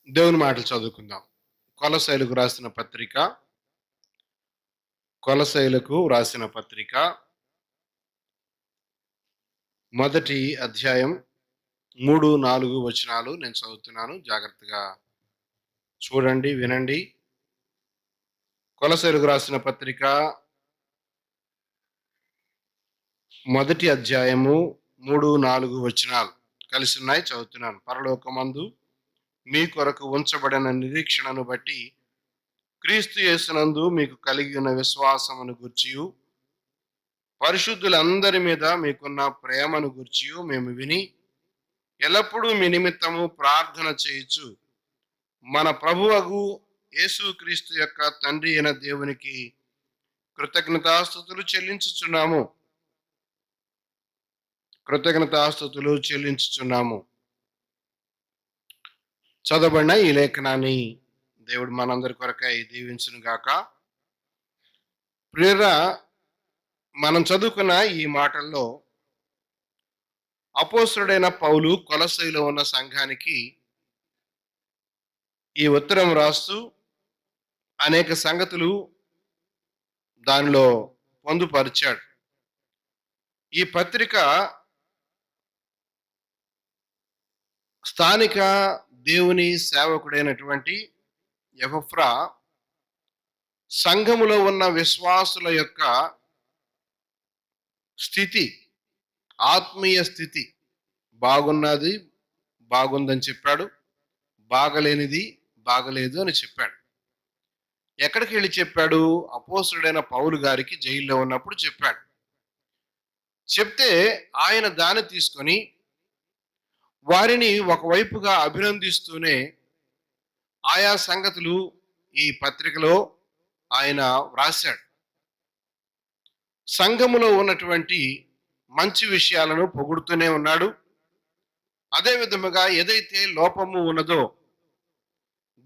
దేవుని మాటలు చదువుకుందాం. కొలసైలకు రాసిన పత్రిక, కొలసైలకు రాసిన పత్రిక మొదటి అధ్యాయం 3, 4 వచనాలు నేను చదువుతున్నాను. జాగ్రత్తగా చూడండి, వినండి. కొలసైలకు రాసిన పత్రిక మొదటి అధ్యాయము 3, 4 వచనాలు కలిసి ఉన్నాయి. చదువుతున్నాను. పరలోకమందు మీ కొరకు ఉంచబడిన నిరీక్షణను బట్టి క్రీస్తు యేసునందు మీకు కలిగి ఉన్న విశ్వాసమును గూర్చియు పరిశుద్ధులందరి మీద మీకున్న ప్రేమను గూర్చియు మేము విని ఎల్లప్పుడూ మీ నిమిత్తము ప్రార్థన చేయుచు మన ప్రభువగు యేసుక్రీస్తు యొక్క తండ్రి అయిన దేవునికి కృతజ్ఞతాస్తుతులు చెల్లించుచున్నాము. చదవబడిన ఈ లేఖనాన్ని దేవుడు మనందరి కొరకై దీవించును గాక. ప్రియరా, మనం చదువుకున్న ఈ మాటల్లో అపోస్తలుడైన పౌలు కొలస్సీలో ఉన్న సంఘానికి ఈ ఉత్తరం రాస్తూ అనేక సంగతులు దానిలో పొందుపరిచాడు. ఈ పత్రిక స్థానిక దేవుని సేవకుడైనటువంటి ఎపఫ్రా సంఘములో ఉన్న విశ్వాసుల యొక్క స్థితి, ఆత్మీయ స్థితి బాగుందని చెప్పాడు. బాగలేనిది బాగలేదు అని చెప్పాడు. ఎక్కడికి వెళ్ళి చెప్పాడు? అపోస్తలుడైన పౌలు గారికి జైల్లో ఉన్నప్పుడు చెప్పాడు. చెప్తే ఆయన దాన్ని తీసుకొని వారిని ఒకవైపుగా అభినందిస్తూనే ఆయా సంగతులు ఈ పత్రికలో ఆయన వ్రాశాడు. సంఘములో ఉన్నటువంటి మంచి విషయాలను పొగుడుతూనే ఉన్నాడు. అదే విధముగా ఏదైతే లోపము ఉన్నదో,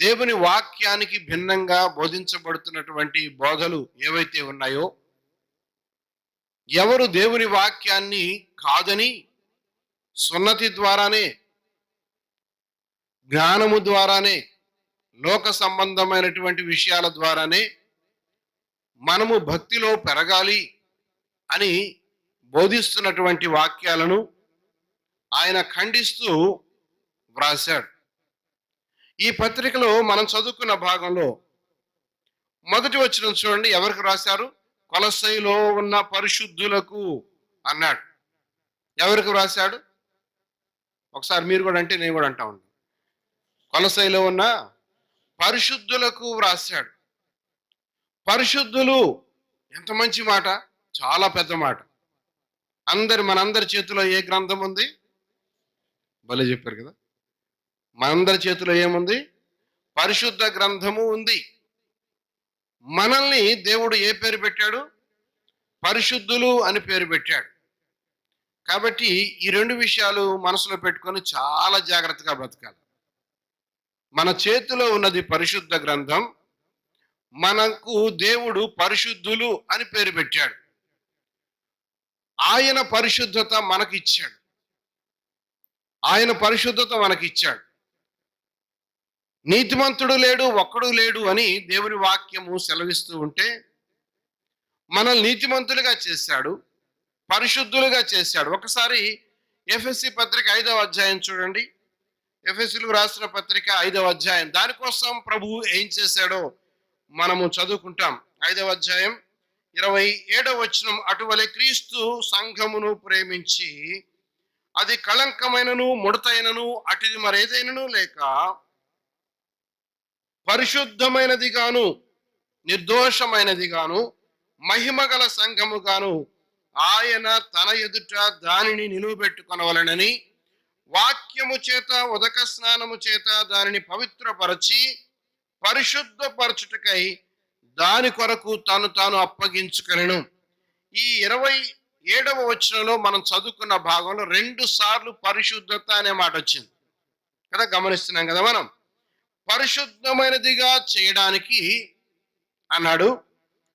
దేవుని వాక్యానికి భిన్నంగా బోధించబడుతున్నటువంటి బోధలు ఏవైతే ఉన్నాయో, ఎవరు దేవుని వాక్యాన్ని కాదని సున్నతి ద్వారానే, జ్ఞానము ద్వారానే, లోక సంబంధమైనటువంటి విషయాల ద్వారానే మనము భక్తిలో పెరగాలి అని బోధిస్తున్నటువంటి వాక్యాలను ఆయన ఖండిస్తూ వ్రాశాడు. ఈ పత్రికలో మనం చదువుకున్న భాగంలో మొదటి వచనం చూడండి. ఎవరికి రాశారు? కొలస్సీలో ఉన్న పరిశుద్ధులకు అన్నాడు. ఎవరికి రాశాడు? ఒకసారి మీరు కూడా అంటే నేను కూడా అంటా ఉన్నాను. కొలస్సీలో ఉన్న పరిశుద్ధులకు వ్రాశాడు. పరిశుద్ధులు, ఎంత మంచి మాట, చాలా పెద్ద మాట. మనందరి చేతిలో ఏ గ్రంథం ఉంది? భలే చెప్పారు కదా. మనందరి చేతిలో ఏముంది? పరిశుద్ధ గ్రంథము ఉంది. మనల్ని దేవుడు ఏ పేరు పెట్టాడు? పరిశుద్ధులు అని పేరు పెట్టాడు. కాబట్టి ఈ రెండు విషయాలు మనసులో పెట్టుకొని చాలా జాగ్రత్తగా బ్రతకాలి. మన చేతిలో ఉన్నది పరిశుద్ధ గ్రంథం. మనకు దేవుడు పరిశుద్ధులు అని పేరు పెట్టాడు. ఆయన పరిశుద్ధత మనకిచ్చాడు. నీతిమంతుడు లేడు, ఒక్కడు లేడు అని దేవుని వాక్యము సెలవిస్తూ ఉంటే మనల్ని నీతిమంతులుగా చేశాడు, పరిశుద్ధులుగా చేశాడు. ఒకసారి ఎఫెసీ పత్రిక 5వ అధ్యాయం చూడండి. ఎఫెసీలకు రాసిన పత్రిక 5వ అధ్యాయం. దానికోసం ప్రభువు ఏం చేశాడో మనము చదువుకుంటాం. 5వ అధ్యాయం 27వ వచనం. అటువలే క్రీస్తు సంఘమును ప్రేమించి అది కళంకమైనను ముడతైనను అటుది మరేదైనను లేక పరిశుద్ధమైనది గాను నిర్దోషమైనది గాను మహిమగల సంఘము గాను ఆయన తన ఎదుట దానిని నిలువబెట్టుకొనవలెనని వాక్యము చేత ఉదక స్నానము చేత దానిని పవిత్రపరచి పరిశుద్ధపరచుటకై దాని కొరకు తాను అప్పగించుకొనెను. ఈ 27వ వచనంలో మనం చదువుకున్న భాగంలో 2 సార్లు పరిశుద్ధత అనే మాట వచ్చింది కదా, గమనిస్తున్నాం కదా. మనం పరిశుద్ధమైనదిగా చేయడానికి అన్నాడు,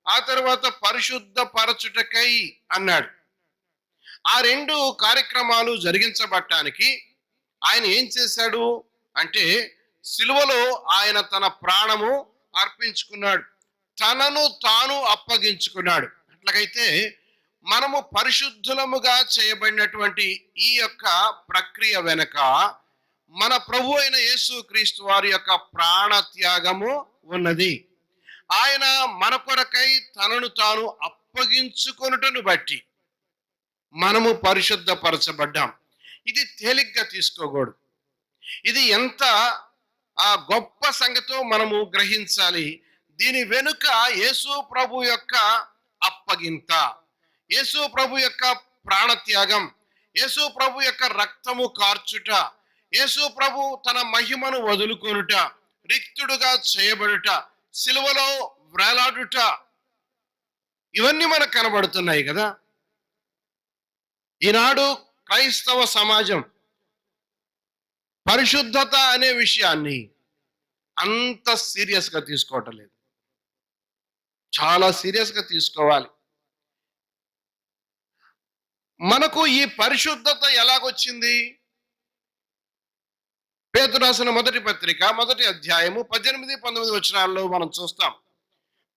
ఆ తర్వాత పరిశుద్ధపరచుటకై అన్నాడు. ఆ 2 కార్యక్రమాలు జరిగించబడటానికి ఆయన ఏం చేశాడు అంటే సిలువలో ఆయన తన ప్రాణము అర్పించుకున్నాడు, తనను తాను అప్పగించుకున్నాడు. అట్లాగైతే మనము పరిశుద్ధులముగా చేయబడినటువంటి ఈ యొక్క ప్రక్రియ వెనక మన ప్రభు అయిన యేసు క్రీస్తు వారి యొక్క ప్రాణ త్యాగము ఉన్నది. ఆయన మన కొరకై తనను తాను అప్పగించుకొనుటను బట్టి మనము పరిశుద్ధపరచబడ్డాం. ఇది తేలిగ్గా తీసుకోకూడదు. ఇది ఎంత గొప్ప సంగతో మనము గ్రహించాలి. దీని వెనుక యేసు ప్రభు యొక్క అప్పగింత, యేసు ప్రభు యొక్క ప్రాణత్యాగం, యేసు ప్రభు యొక్క రక్తము కార్చుట, యేసు ప్రభు తన మహిమను వదులుకొనుట, రిక్తుడుగా చేయబడుట, సిలువలో వ్రేలాడుట, ఇవన్నీ మనకు కనబడుతున్నాయి కదా. ఈనాడు క్రైస్తవ సమాజం పరిశుద్ధత అనే విషయాన్ని అంత సీరియస్గా తీసుకోవటం లేదు. చాలా సీరియస్గా తీసుకోవాలి. మనకు ఈ పరిశుద్ధత ఎలాగొచ్చింది? పేతురు రాసిన మొదటి పత్రిక 1వ అధ్యాయము 18, 19 వచనాల్లో మనం చూస్తాం.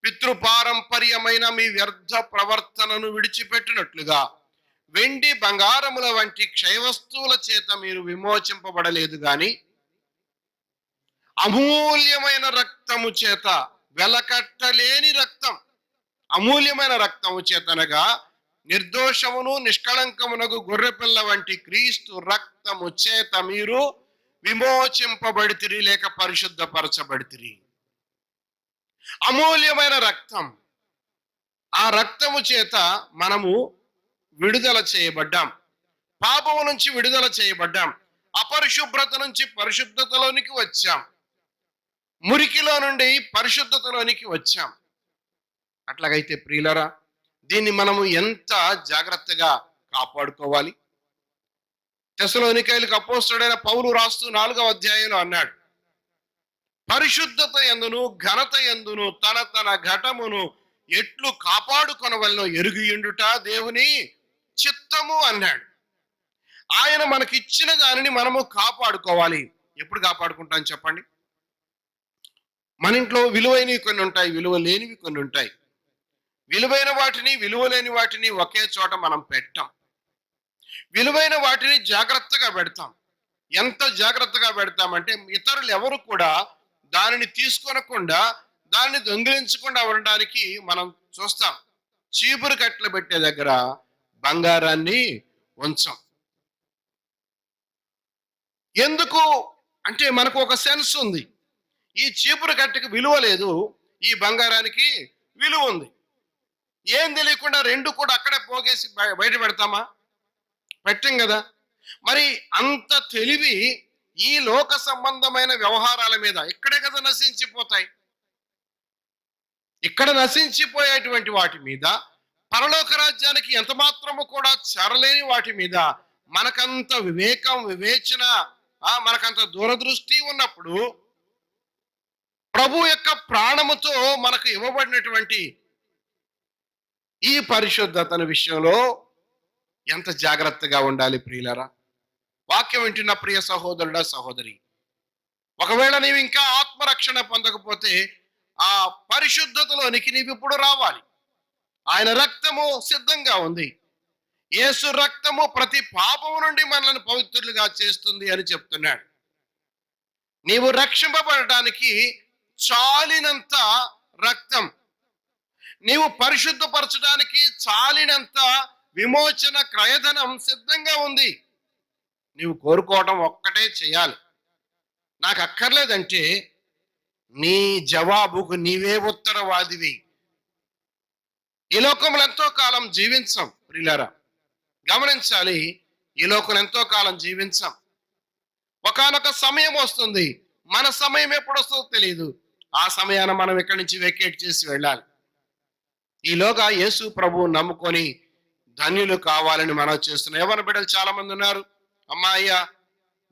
పితృపారంపర్యమైన మీ వ్యర్థ ప్రవర్తనను విడిచిపెట్టినట్లుగా వెండి బంగారముల వంటి క్షయవస్తువుల చేత మీరు విమోచింపబడలేదు గాని అమూల్యమైన రక్తము చేత, వెలకట్టలేని రక్తం, అమూల్యమైన రక్తము చేతనగా నిర్దోషమును నిష్కళంకమునకు గొర్రెపిల్ల వంటి క్రీస్తు రక్తము చేత మీరు విమోచింపబడితిరి, లేక పరిశుద్ధపరచబడితిరి. అమూల్యమైన రక్తం, ఆ రక్తము చేత మనము విడుదల చేయబడ్డాం, పాపము నుంచి విడుదల చేయబడ్డాం, అపరిశుభ్రత నుంచి పరిశుద్ధతలోనికి వచ్చాం, మురికిలో నుండి పరిశుద్ధతలోనికి వచ్చాం. అట్లాగైతే ప్రియులరా, దీన్ని మనము ఎంత జాగ్రత్తగా కాపాడుకోవాలి. తెస్సలోనికైలకు అపోస్తలుడైన పౌలు రాస్తూ 4వ అధ్యాయంలో అన్నాడు, పరిశుద్ధత యందును ఘనత యందును తన ఘటమును ఎట్లు కాపాడుకొనవలనో ఎరుగియుండుట దేవుని చిత్తము అన్నాడు. ఆయన మనకిచ్చిన దానిని మనము కాపాడుకోవాలి. ఎప్పుడు కాపాడుకుంటాం చెప్పండి? మన ఇంట్లో విలువైనవి కొన్ని ఉంటాయి, విలువ లేనివి కొన్ని ఉంటాయి. విలువైన వాటిని, విలువ లేని వాటిని ఒకే చోట మనం పెట్టాం. విలువైన వాటిని జాగ్రత్తగా పెడతాం. ఎంత జాగ్రత్తగా పెడతామంటే ఇతరులు ఎవరు కూడా దానిని తీసుకొనకుండా, దాన్ని దొంగిలించకుండా ఉండడానికి మనం చూస్తాం. చీపురు కట్టలు పెట్టే దగ్గర బంగారాన్ని ఉంచాం. ఎందుకు అంటే మనకు ఒక సెన్స్ ఉంది. ఈ చీపురు కట్టకి విలువ లేదు, ఈ బంగారానికి విలువ ఉంది. ఏం తెలియకుండా రెండు కూడా అక్కడే పోగేసి బయట పెడతామా? పెట్టం కదా. మరి అంత తెలివి ఈ లోక సంబంధమైన వ్యవహారాల మీద ఇక్కడే కదా నశించిపోతాయి. ఇక్కడ నశించిపోయేటువంటి వాటి మీద, పరలోక రాజ్యానికి ఎంత మాత్రము కూడా చేరలేని వాటి మీద మనకంత వివేకం, వివేచన, మనకంత దూరదృష్టి ఉన్నప్పుడు ప్రభు యొక్క ప్రాణముతో మనకు ఇవ్వబడినటువంటి ఈ పరిశుద్ధతను విషయంలో ఎంత జాగ్రత్తగా ఉండాలి ప్రియులారా. వాక్యం వింటున్న ప్రియ సహోదరుడా, సహోదరి, ఒకవేళ నీవు ఇంకా ఆత్మరక్షణ పొందకపోతే ఆ పరిశుద్ధతలోనికి నీవు ఇప్పుడు రావాలి. ఆయన రక్తము సిద్ధంగా ఉంది. యేసు రక్తము ప్రతి పాపము నుండి మనల్ని పవిత్రులుగా చేస్తుంది అని చెప్తున్నాడు. నీవు రక్షింపబడటానికి చాలినంత రక్తం, నీవు పరిశుద్ధపరచడానికి చాలినంత విమోచన క్రయధనం సిద్ధంగా ఉంది. నీవు కోరుకోవడం ఒక్కటే చేయాలి. నాకు అక్కర్లేదంటే నీ జవాబుకు నీవే ఉత్తరవాదివి. ఈ లోకంలో ఎంతో కాలం జీవించాం ప్రియులారా, గమనించాలి. ఈ లోకంలో ఎంతో కాలం జీవించాం. ఒకానొక సమయం వస్తుంది, మన సమయం ఎప్పుడు వస్తుందో తెలియదు. ఆ సమయాన మనం ఇక్కడి నుంచి వెకేట్ చేసి వెళ్ళాలి. ఈలోగా యేసు ప్రభువు నమ్ముకొని ధన్యులు కావాలని మనం చేస్తున్నాం. యవ్వన బిడ్డలు చాలా మంది ఉన్నారు. అయ్యా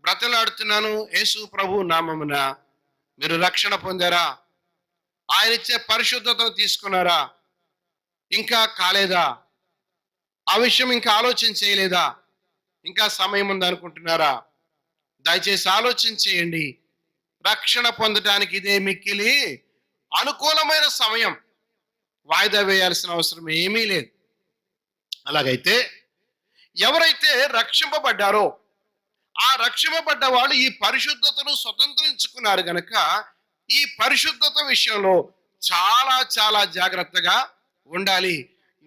బ్రతలాడుతున్నాను, యేసు ప్రభు నామమున మీరు రక్షణ పొందారా? ఆయన ఇచ్చే పరిశుద్ధతను తీసుకున్నారా? ఇంకా కాలేదా? ఆ విషయం ఇంకా ఆలోచన చేయలేదా? ఇంకా సమయం ఉంది అనుకుంటున్నారా? దయచేసి ఆలోచన చేయండి. రక్షణ పొందటానికి ఇదే మిక్కిలి అనుకూలమైన సమయం. వాయిదా వేయాల్సిన అవసరం ఏమీ లేదు. అలాగైతే ఎవరైతే రక్షింపబడ్డారో ఆ రక్షింపబడ్డ వాళ్ళు ఈ పరిశుద్ధతను స్వతంత్రించుకున్నారు గనక ఈ పరిశుద్ధత విషయంలో చాలా చాలా జాగ్రత్తగా ఉండాలి.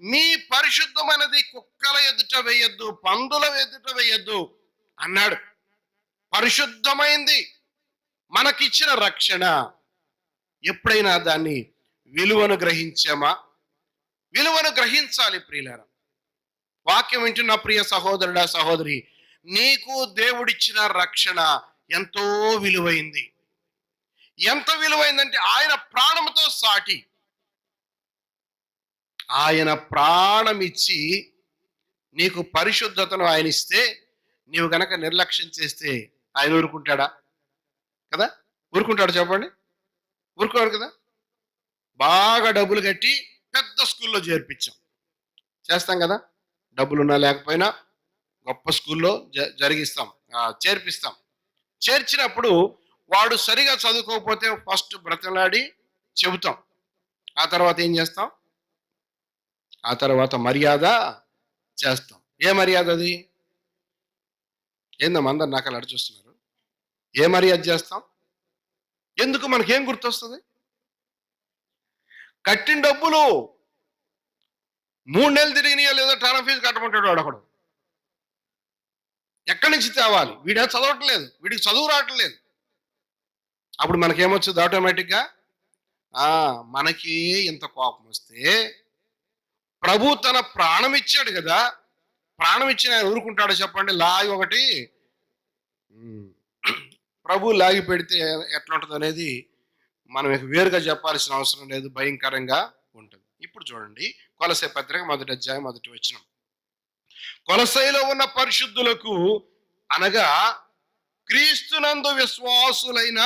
మీ పరిశుద్ధమైనది కుక్కల ఎదుట వేయొద్దు, పందుల ఎదుట వేయొద్దు అన్నాడు. పరిశుద్ధమైంది మనకిచ్చిన రక్షణ. ఎప్పుడైనా దాన్ని విలువను గ్రహించామా? విలువను గ్రహించాలి ప్రియులారా. వాక్యం వింటున్న ప్రియ సహోదరుడా సహోదరి, నీకు దేవుడిచ్చిన రక్షణ ఎంతో విలువైంది. ఎంత విలువైందంటే ఆయన ప్రాణంతో సాటి. ఆయన ప్రాణం ఇచ్చి నీకు పరిశుద్ధతను ఆయన ఇస్తే నీవు గనక నిర్లక్ష్యం చేస్తే ఆయన ఊరుకుంటాడా? కదా, ఊరుకుంటాడు చెప్పండి? ఊరుకోడు కదా. బాగా డబ్బులు కట్టి పెద్ద స్కూల్లో చేస్తాం కదా. డబ్బులున్నా లేకపోయినా గొప్ప స్కూల్లో చేర్పిస్తాం. చేర్చినప్పుడు వాడు సరిగా చదువుకోకపోతే ఫస్ట్ బ్రతలాడి చెబుతాం. ఆ తర్వాత ఏం చేస్తాం? ఆ తర్వాత మర్యాద చేస్తాం. ఏ మర్యాద అది? ఏందమ్మా అందరు నాకు అలా చూస్తున్నారు? ఏ మర్యాద చేస్తాం? ఎందుకు? మనకేం గుర్తొస్తుంది? కట్టిన డబ్బులు 3 నెలలు తిరిగినాయో లేదో టర్మ్ ఫీజు కట్టమంటాడు వాడు ఒకడు. ఎక్కడి నుంచి తేవాలి? వీడే చదవట్లేదు, వీడికి చదువు రావట్లేదు. అప్పుడు మనకేమొచ్చుది ఆటోమేటిక్గా? మనకి ఇంత కోపం వస్తే ప్రభు తన ప్రాణం ఇచ్చాడు కదా, ప్రాణం ఇచ్చిన ఆయన ఊరుకుంటాడో చెప్పండి? లాగి ఒకటి ప్రభు లాగి పెడితే ఎట్లా ఉంటుంది అనేది మనం వేరుగా చెప్పాల్సిన అవసరం లేదు, భయంకరంగా ఉంటుంది. ఇప్పుడు చూడండి, కొలసై పత్రిక 1వ అధ్యాయం 1వ వచనం. కొలసైలో ఉన్న పరిశుద్ధులకు అనగా క్రీస్తునందు విశ్వాసులైన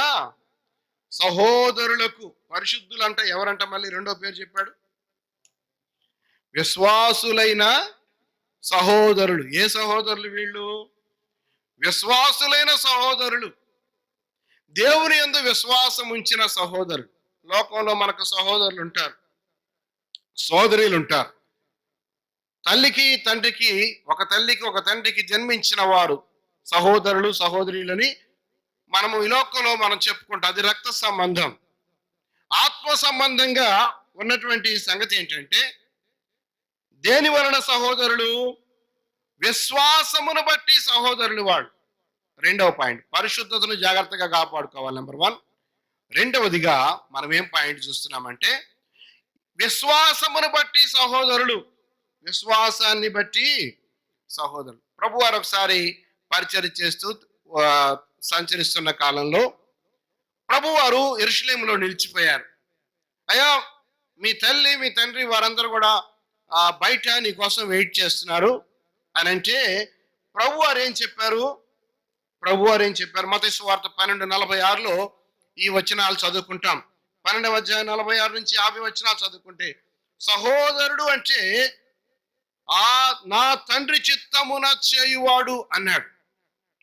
సహోదరులకు. పరిశుద్ధులు అంటే ఎవరంట? మళ్ళీ రెండో పేరు చెప్పాడు, విశ్వాసులైన సహోదరులు. ఏ సహోదరులు వీళ్ళు? విశ్వాసులైన సహోదరులు, దేవుని యందు విశ్వాసం ఉంచిన సహోదరులు. లోకంలో మనకు సహోదరులు ఉంటారు, సోదరులు ఉంటారు. తల్లికి తండ్రికి, ఒక తల్లికి ఒక తండ్రికి జన్మించిన వారు సహోదరులు సహోదరులని మనము ఈ లోకంలో మనం చెప్పుకుంటాం. అది రక్త సంబంధం. ఆత్మ సంబంధంగా ఉన్నటువంటి సంగతి ఏంటంటే, దేని వలన సహోదరులు? విశ్వాసమును బట్టి సహోదరులు వాళ్ళు. రెండవ పాయింట్, పరిశుద్ధతను జాగ్రత్తగా కాపాడుకోవాలి, నెంబర్ 1. రెండవదిగా మనం ఏం పాయింట్ చూస్తున్నామంటే, విశ్వాసమును బట్టి సహోదరులు, విశ్వాసాన్ని బట్టి సహోదరులు. ప్రభు వారు ఒకసారి పరిచర్య చేస్తూ సంచరిస్తున్న కాలంలో ప్రభువారు యెరూషలేములో నిలిచిపోయారు. అయ్యా, మీ తల్లి మీ తండ్రి వారందరూ కూడా బయట నీ కోసం వెయిట్ చేస్తున్నారు అని అంటే ప్రభువారు ఏం చెప్పారు? మత్తయి సువార్త 12:46లో ఈ వచనాలు చదువుకుంటాం. 12వ అధ్యాయం 46 నుంచి 50 వచనాలు చదువుకుంటే, సహోదరుడు అంటే నా తండ్రి చిత్తమున చేయువాడు అన్నాడు.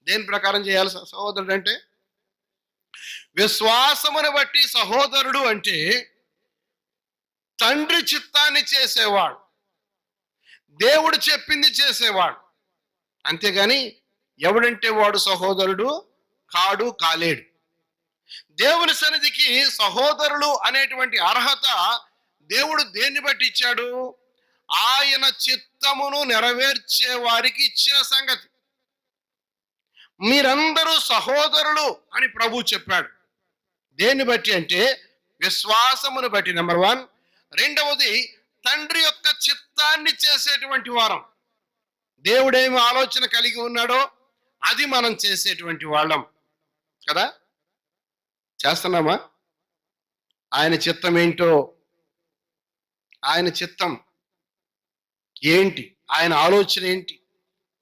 దేని ప్రకారం చేయాలి సహోదరుడు అంటే? విశ్వాసమును బట్టి సహోదరుడు అంటే తండ్రి చిత్తాన్ని చేసేవాడు, దేవుడు చెప్పింది చేసేవాడు. అంతేగాని ఎవడంటే వాడు సహోదరుడు కాడు, కాలేడు. దేవుని సన్నిధికి సహోదరులు అనేటువంటి అర్హత దేవుడు దేన్ని బట్టి ఇచ్చాడు? ఆయన చిత్తమును నెరవేర్చే వారికి ఇచ్చిన సంగతి. మీరందరూ సహోదరులు అని ప్రభు చెప్పాడు. దేన్ని బట్టి అంటే విశ్వాసమును బట్టి, నెంబర్ 1. రెండవది, తండ్రి యొక్క చిత్తాన్ని చేసేటువంటి వారం. దేవుడేమి ఆలోచన కలిగి ఉన్నాడో అది మనం చేసేటువంటి వాళ్ళం కదా. చేస్తున్నామా? ఆయన చిత్తం ఏంటో, ఆయన చిత్తం ఏంటి, ఆయన ఆలోచన ఏంటి,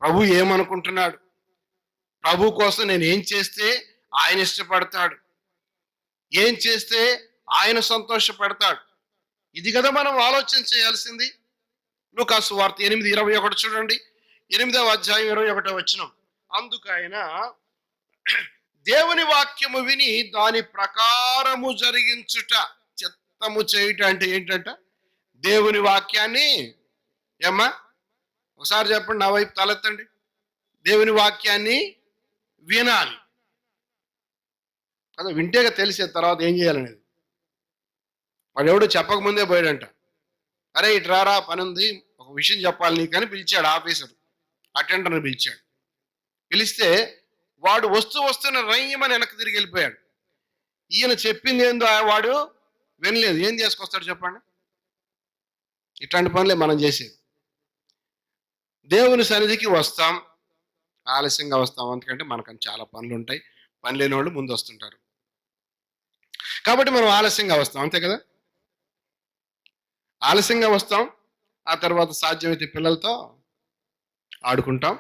ప్రభు ఏమనుకుంటున్నాడు, ప్రభు కోసం నేను ఏం చేస్తే ఆయన ఇష్టపడతాడు, ఏం చేస్తే ఆయన సంతోషపడతాడు, ఇది కదా మనం ఆలోచన చేయాల్సింది. లూకా సువార్త 8:21 చూడండి. 8వ అధ్యాయం 21వ వచనం. అందుకు ఆయన, దేవుని వాక్యము విని దాని ప్రకారము జరిగించుట. చిత్తము చేయుట అంటే ఏంటంట? దేవుని వాక్యాన్ని ఏమ్మా ఒకసారి చెప్పండి, నా వైపు తలెత్తండి. దేవుని వాక్యాన్ని వినాలి కదా, వింటేగా తెలిసే తర్వాత ఏం చేయాలనేది. వాడు ఎవడు చెప్పకముందే పోయాడంట. అరే ఇటు రారా, పని ఉంది, ఒక విషయం చెప్పాలి నీకని పిలిచాడు ఆఫీసర్. అటెండర్ని పిలిచాడు. పిలిస్తే వాడు వస్తున్న రయ్యమని వెనక్కి తిరిగి వెళ్ళిపోయాడు. ఈయన చెప్పింది ఏందో వాడు వినలేదు. ఏం చేసుకొస్తాడు చెప్పండి? ఇట్లాంటి పనులే మనం చేసేది. దేవుని సన్నిధికి వస్తాం, ఆలస్యంగా వస్తాం, ఎందుకంటే మనకు చాలా పనులు ఉంటాయి. పని లేని వాళ్ళు ముందు వస్తుంటారు కాబట్టి మనం ఆలస్యంగా వస్తాం, అంతే కదా. ఆలస్యంగా వస్తాం, ఆ తర్వాత సాధ్యమైతే పిల్లలతో ఆడుకుంటాం.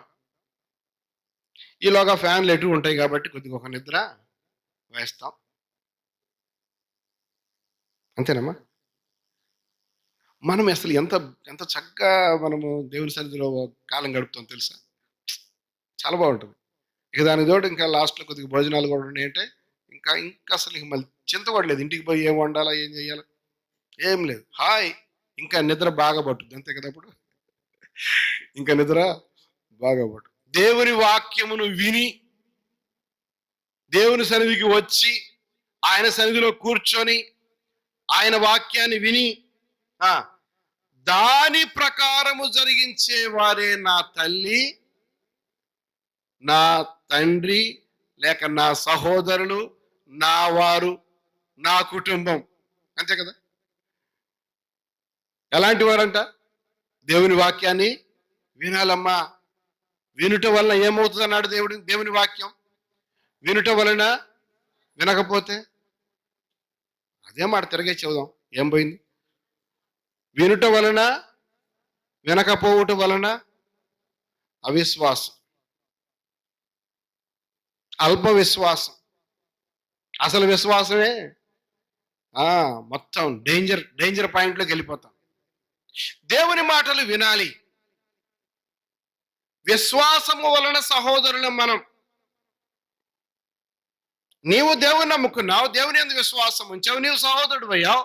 ఈలోగా ఫ్యాన్లు ఎటు ఉంటాయి కాబట్టి కొద్దిగా ఒక నిద్ర వేస్తాం, అంతేనమ్మా. మనం అసలు ఎంత ఎంత చక్కగా మనము దేవుని సన్నిధిలో కాలం గడుపుతాం తెలుసా, చాలా బాగుంటుంది. ఇక దాని తోడు ఇంకా లాస్ట్లో కొద్దిగా భోజనాలు కూడా ఉన్నాయంటే ఇంకా ఇంకా అసలు ఇక మళ్ళీ చింత కూడా లేదు. ఇంటికి పోయి ఏం వండాలా, ఏం చేయాలి, ఏం లేదు, హాయ్. ఇంకా నిద్ర బాగా పట్టుద్ది, అంతే కదా. అప్పుడు ఇంకా నిద్ర బాగా పట్టు. దేవుని వాక్యమును విని దేవుని సన్నిధికి వచ్చి ఆయన సన్నిధిలో కూర్చొని ఆయన వాక్యాన్ని విని దాని ప్రకారము జరిగించే వారే నా తల్లి, నా తండ్రి, లేక నా సహోదరులు, నా వారు, నా కుటుంబం, అంతే కదా. ఎలాంటి వారంట? దేవుని వాక్యాన్ని వినాలమ్మా. వినుట వలన ఏమవుతుంది అన్నాడు దేవుని వాక్యం. వినుట వలన, వినకపోతే అదే మాట తిరిగే చెబుదాం, ఏం పోయింది? వినుట వలన, వినకపోవుట వలన అవిశ్వాసం, అల్ప విశ్వాసం. అసలు విశ్వాసమే మొత్తం డేంజర్ పాయింట్లోకి వెళ్ళిపోతాం. దేవుని మాటలు వినాలి. విశ్వాసము వలన సహోదరులు మనం. నీవు దేవుని నమ్ముకున్నావు, దేవుని యందు విశ్వాసం ఉంచావు, నీవు సహోదరుడు అయ్యావు.